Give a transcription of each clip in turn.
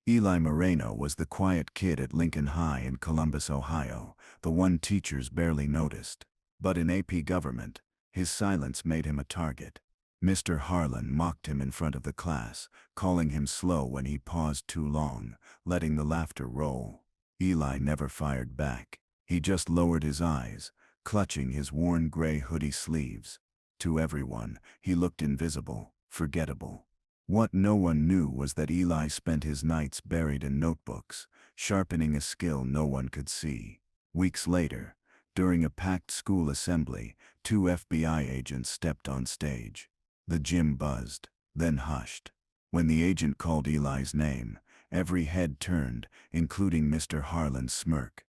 Eli Moreno was the quiet kid at Lincoln High in Columbus, Ohio, the one teachers barely noticed. But in AP government, his silence made him a target. Mr. Harlan mocked him in front of the class, calling him slow when he paused too long, letting the laughter roll. Eli never fired back. He just lowered his eyes, clutching his worn gray hoodie sleeves. To everyone, he looked invisible, forgettable. What no one knew was that Eli spent his nights buried in notebooks, sharpening a skill no one could see. Weeks later, during a packed school assembly, 2 FBI agents stepped on stage. The gym buzzed, then hushed. When the agent called Eli's name, every head turned, including Mr. Harlan's smirk.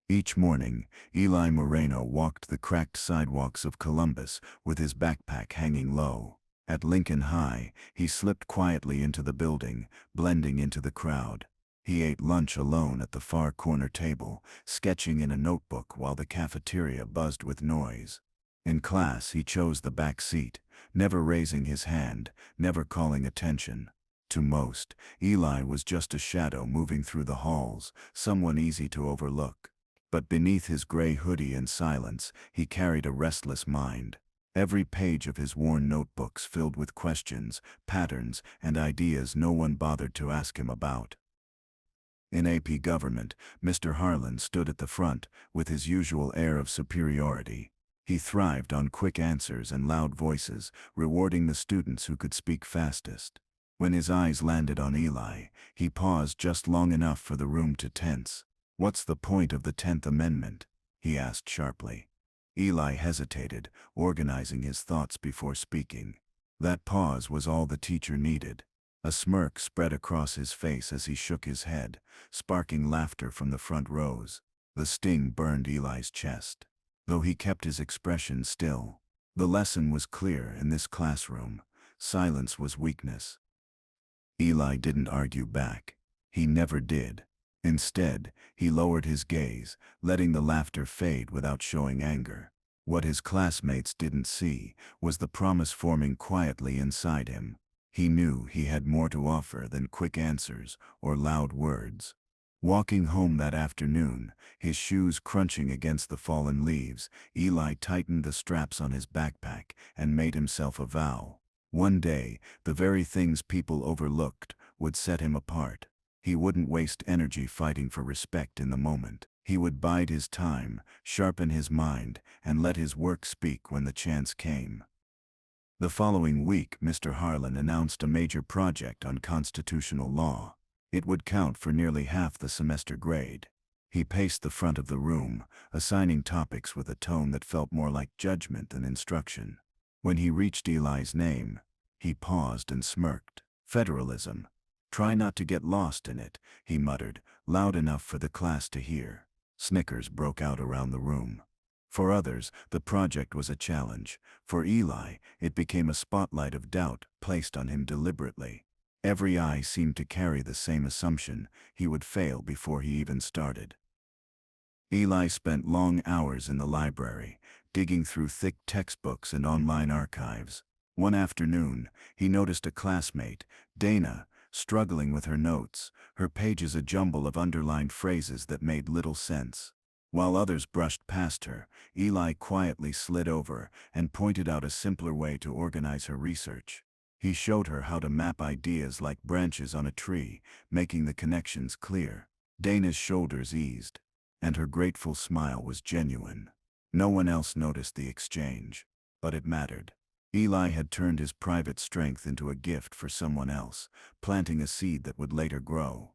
Each morning, Eli Moreno walked the cracked sidewalks of Columbus with his backpack hanging low. At Lincoln High, he slipped quietly into the building, blending into the crowd. He ate lunch alone at the far corner table, sketching in a notebook while the cafeteria buzzed with noise. In class, he chose the back seat, never raising his hand, never calling attention. To most, Eli was just a shadow moving through the halls, someone easy to overlook. But beneath his gray hoodie and silence, he carried a restless mind. Every page of his worn notebooks filled with questions, patterns, and ideas no one bothered to ask him about. In AP government, Mr. Harlan stood at the front, with his usual air of superiority. He thrived on quick answers and loud voices, rewarding the students who could speak fastest. When his eyes landed on Eli, he paused just long enough for the room to tense. "What's the point of the 10th Amendment?" he asked sharply. Eli hesitated, organizing his thoughts before speaking. That pause was all the teacher needed. A smirk spread across his face as he shook his head, sparking laughter from the front rows. The sting burned Eli's chest, though he kept his expression still. The lesson was clear in this classroom. Silence was weakness. Eli didn't argue back. He never did. Instead, he lowered his gaze, letting the laughter fade without showing anger. What his classmates didn't see was the promise forming quietly inside him. He knew he had more to offer than quick answers or loud words. Walking home that afternoon, his shoes crunching against the fallen leaves, Eli tightened the straps on his backpack and made himself a vow. One day, the very things people overlooked would set him apart. He wouldn't waste energy fighting for respect in the moment. He would bide his time, sharpen his mind, and let his work speak when the chance came. The following week, Mr. Harlan announced a major project on constitutional law. It would count for nearly half the semester grade. He paced the front of the room, assigning topics with a tone that felt more like judgment than instruction. When he reached Eli's name, he paused and smirked. "Federalism. Try not to get lost in it," he muttered, loud enough for the class to hear. Snickers broke out around the room. For others, the project was a challenge. For Eli, it became a spotlight of doubt placed on him deliberately. Every eye seemed to carry the same assumption: he would fail before he even started. Eli spent long hours in the library, digging through thick textbooks and online archives. One afternoon, he noticed a classmate, Dana, struggling with her notes, her pages a jumble of underlined phrases that made little sense. While others brushed past her, Eli quietly slid over and pointed out a simpler way to organize her research. He showed her how to map ideas like branches on a tree, making the connections clear. Dana's shoulders eased, and her grateful smile was genuine. No one else noticed the exchange, but it mattered. Eli had turned his private strength into a gift for someone else, planting a seed that would later grow.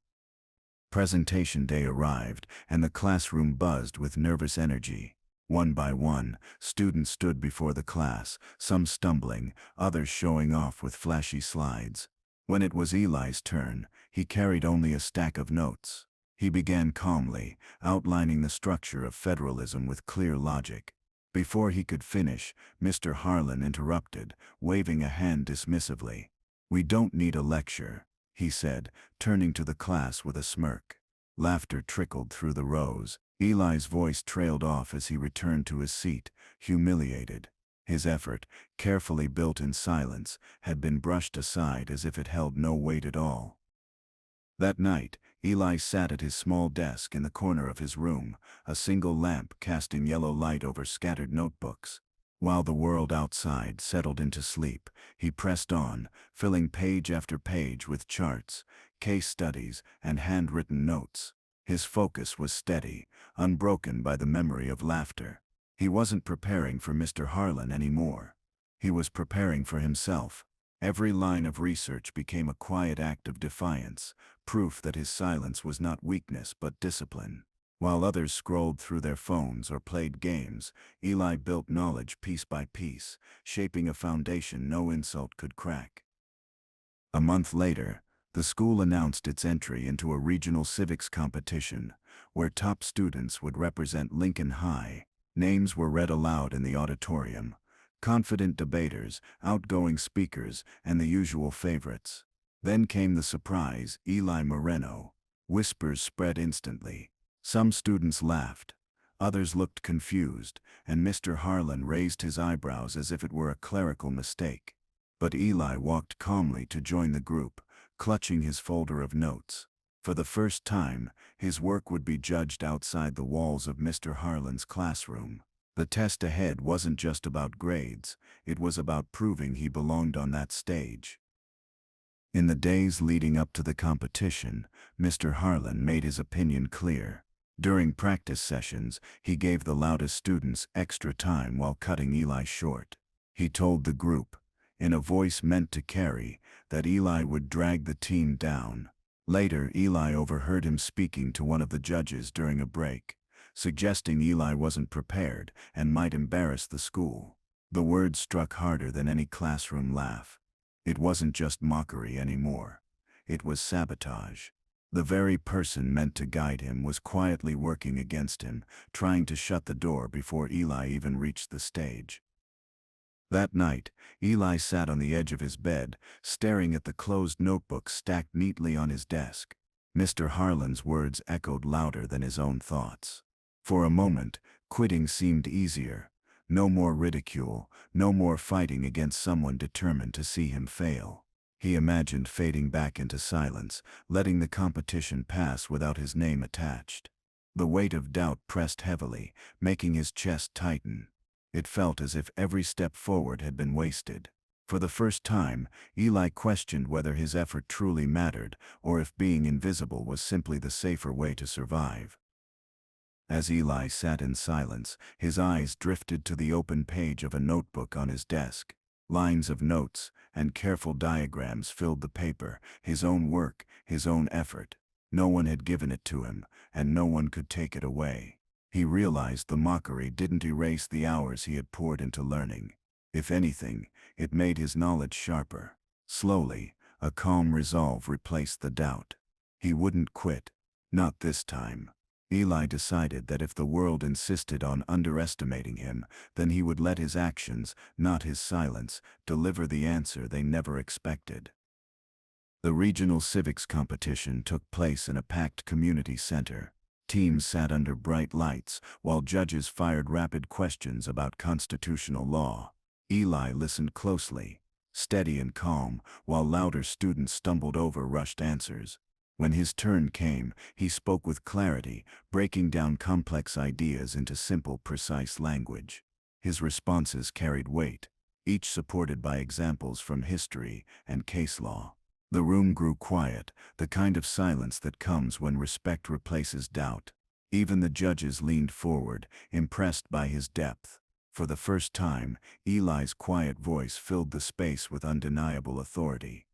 Presentation day arrived, and the classroom buzzed with nervous energy. One by one, students stood before the class, some stumbling, others showing off with flashy slides. When it was Eli's turn, he carried only a stack of notes. He began calmly, outlining the structure of federalism with clear logic. Before he could finish, Mr. Harlan interrupted, waving a hand dismissively. "We don't need a lecture," he said, turning to the class with a smirk. Laughter trickled through the rows. Eli's voice trailed off as he returned to his seat, humiliated. His effort, carefully built in silence, had been brushed aside as if it held no weight at all. That night, Eli sat at his small desk in the corner of his room, a single lamp casting yellow light over scattered notebooks. While the world outside settled into sleep, he pressed on, filling page after page with charts, case studies, and handwritten notes. His focus was steady, unbroken by the memory of laughter. He wasn't preparing for Mr. Harlan anymore. He was preparing for himself. Every line of research became a quiet act of defiance, proof that his silence was not weakness but discipline. While others scrolled through their phones or played games, Eli built knowledge piece by piece, shaping a foundation no insult could crack. A month later, the school announced its entry into a regional civics competition, where top students would represent Lincoln High. Names were read aloud in the auditorium. Confident debaters, outgoing speakers, and the usual favorites. Then came the surprise, Eli Moreno. Whispers spread instantly. Some students laughed. Others looked confused, and Mr. Harlan raised his eyebrows as if it were a clerical mistake. But Eli walked calmly to join the group, clutching his folder of notes. For the first time, his work would be judged outside the walls of Mr. Harlan's classroom. The test ahead wasn't just about grades, it was about proving he belonged on that stage. In the days leading up to the competition, Mr. Harlan made his opinion clear. During practice sessions, he gave the loudest students extra time while cutting Eli short. He told the group, in a voice meant to carry, that Eli would drag the team down. Later, Eli overheard him speaking to one of the judges during a break, suggesting Eli wasn't prepared and might embarrass the school. The words struck harder than any classroom laugh. It wasn't just mockery anymore. It was sabotage. The very person meant to guide him was quietly working against him, trying to shut the door before Eli even reached the stage. That night, Eli sat on the edge of his bed, staring at the closed notebook stacked neatly on his desk. Mr. Harlan's words echoed louder than his own thoughts. For a moment, quitting seemed easier. No more ridicule, no more fighting against someone determined to see him fail. He imagined fading back into silence, letting the competition pass without his name attached. The weight of doubt pressed heavily, making his chest tighten. It felt as if every step forward had been wasted. For the first time, Eli questioned whether his effort truly mattered, or if being invisible was simply the safer way to survive. As Eli sat in silence, his eyes drifted to the open page of a notebook on his desk. Lines of notes and careful diagrams filled the paper, his own work, his own effort. No one had given it to him, and no one could take it away. He realized the mockery didn't erase the hours he had poured into learning. If anything, it made his knowledge sharper. Slowly, a calm resolve replaced the doubt. He wouldn't quit. Not this time. Eli decided that if the world insisted on underestimating him, then he would let his actions, not his silence, deliver the answer they never expected. The regional civics competition took place in a packed community center. Teams sat under bright lights, while judges fired rapid questions about constitutional law. Eli listened closely, steady and calm, while louder students stumbled over rushed answers. When his turn came, he spoke with clarity, breaking down complex ideas into simple, precise language. His responses carried weight, each supported by examples from history and case law. The room grew quiet, the kind of silence that comes when respect replaces doubt. Even the judges leaned forward, impressed by his depth. For the first time, Eli's quiet voice filled the space with undeniable authority.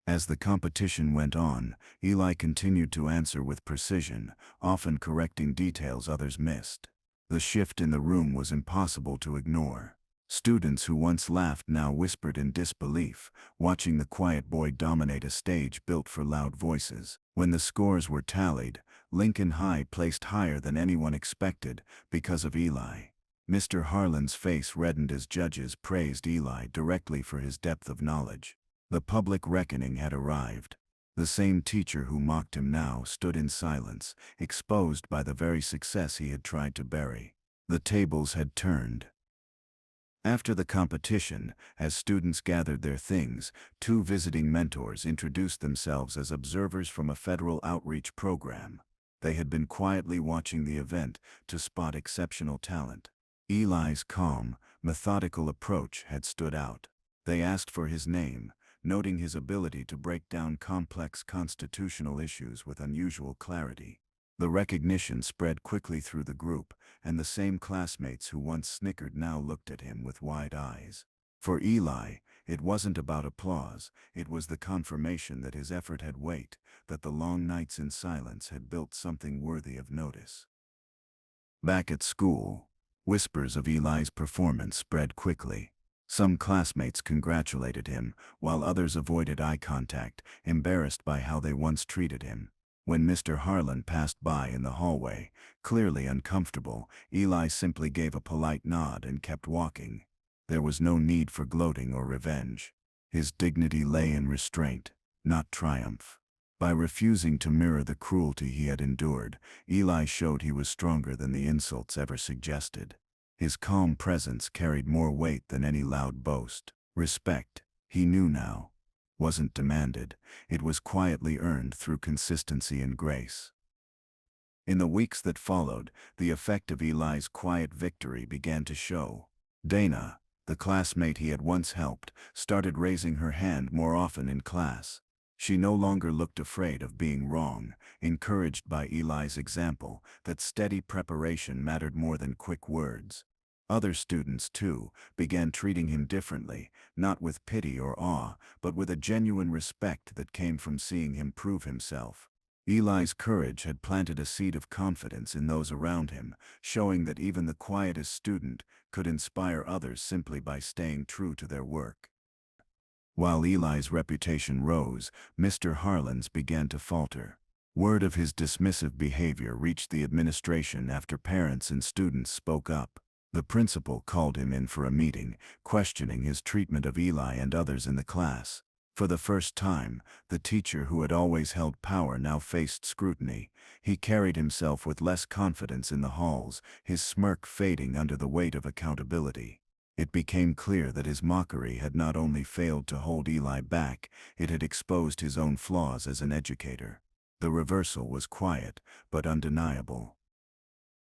As the competition went on, Eli continued to answer with precision, often correcting details others missed. The shift in the room was impossible to ignore. Students who once laughed now whispered in disbelief, watching the quiet boy dominate a stage built for loud voices. When the scores were tallied, Lincoln High placed higher than anyone expected because of Eli. Mr. Harlan's face reddened as judges praised Eli directly for his depth of knowledge. The public reckoning had arrived. The same teacher who mocked him now stood in silence, exposed by the very success he had tried to bury. The tables had turned. After the competition, as students gathered their things, two visiting mentors introduced themselves as observers from a federal outreach program. They had been quietly watching the event to spot exceptional talent. Eli's calm, methodical approach had stood out. They asked for his name, noting his ability to break down complex constitutional issues with unusual clarity. The recognition spread quickly through the group, and the same classmates who once snickered now looked at him with wide eyes. For Eli, it wasn't about applause, it was the confirmation that his effort had weight, that the long nights in silence had built something worthy of notice. Back at school, whispers of Eli's performance spread quickly. Some classmates congratulated him, while others avoided eye contact, embarrassed by how they once treated him. When Mr. Harlan passed by in the hallway, clearly uncomfortable, Eli simply gave a polite nod and kept walking. There was no need for gloating or revenge. His dignity lay in restraint, not triumph. By refusing to mirror the cruelty he had endured, Eli showed he was stronger than the insults ever suggested. His calm presence carried more weight than any loud boast. Respect, he knew now, wasn't demanded, it was quietly earned through consistency and grace. In the weeks that followed, the effect of Eli's quiet victory began to show. Dana, the classmate he had once helped, started raising her hand more often in class. She no longer looked afraid of being wrong, encouraged by Eli's example that steady preparation mattered more than quick words. Other students, too, began treating him differently, not with pity or awe, but with a genuine respect that came from seeing him prove himself. Eli's courage had planted a seed of confidence in those around him, showing that even the quietest student could inspire others simply by staying true to their work. While Eli's reputation rose, Mr. Harlan's began to falter. Word of his dismissive behavior reached the administration after parents and students spoke up. The principal called him in for a meeting, questioning his treatment of Eli and others in the class. For the first time, the teacher who had always held power now faced scrutiny. He carried himself with less confidence in the halls, his smirk fading under the weight of accountability. It became clear that his mockery had not only failed to hold Eli back, it had exposed his own flaws as an educator. The reversal was quiet, but undeniable.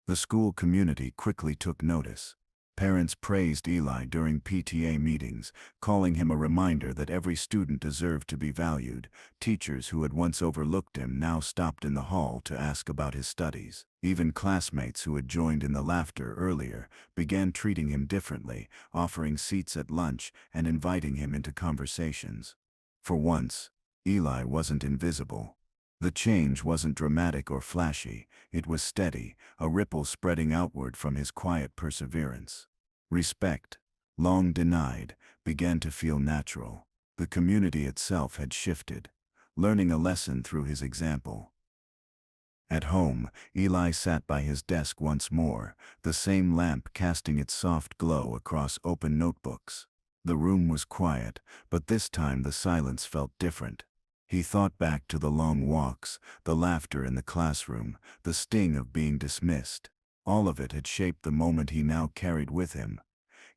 The school community quickly took notice. Parents praised Eli during PTA meetings, calling him a reminder that every student deserved to be valued. Teachers who had once overlooked him now stopped in the hall to ask about his studies. Even classmates who had joined in the laughter earlier began treating him differently, offering seats at lunch and inviting him into conversations. For once, Eli wasn't invisible. The change wasn't dramatic or flashy, it was steady, a ripple spreading outward from his quiet perseverance. Respect, long denied, began to feel natural. The community itself had shifted, learning a lesson through his example. At home, Eli sat by his desk once more, the same lamp casting its soft glow across open notebooks. The room was quiet, but this time the silence felt different. He thought back to the long walks, the laughter in the classroom, the sting of being dismissed. All of it had shaped the moment he now carried with him.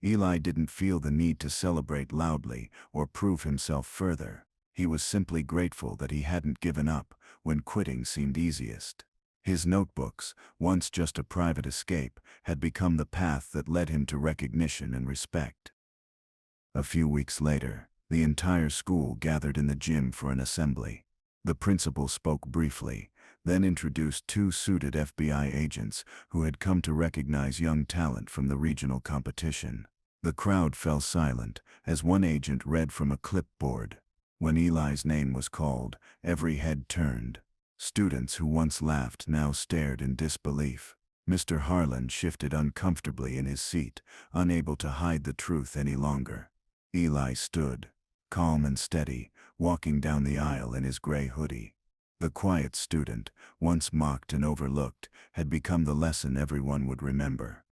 Eli didn't feel the need to celebrate loudly or prove himself further. He was simply grateful that he hadn't given up when quitting seemed easiest. His notebooks, once just a private escape, had become the path that led him to recognition and respect. A few weeks later, the entire school gathered in the gym for an assembly. The principal spoke briefly, then introduced two suited FBI agents who had come to recognize young talent from the regional competition. The crowd fell silent as one agent read from a clipboard. When Eli's name was called, every head turned. Students who once laughed now stared in disbelief. Mr. Harlan shifted uncomfortably in his seat, unable to hide the truth any longer. Eli stood, calm and steady, walking down the aisle in his gray hoodie. The quiet student, once mocked and overlooked, had become the lesson everyone would remember.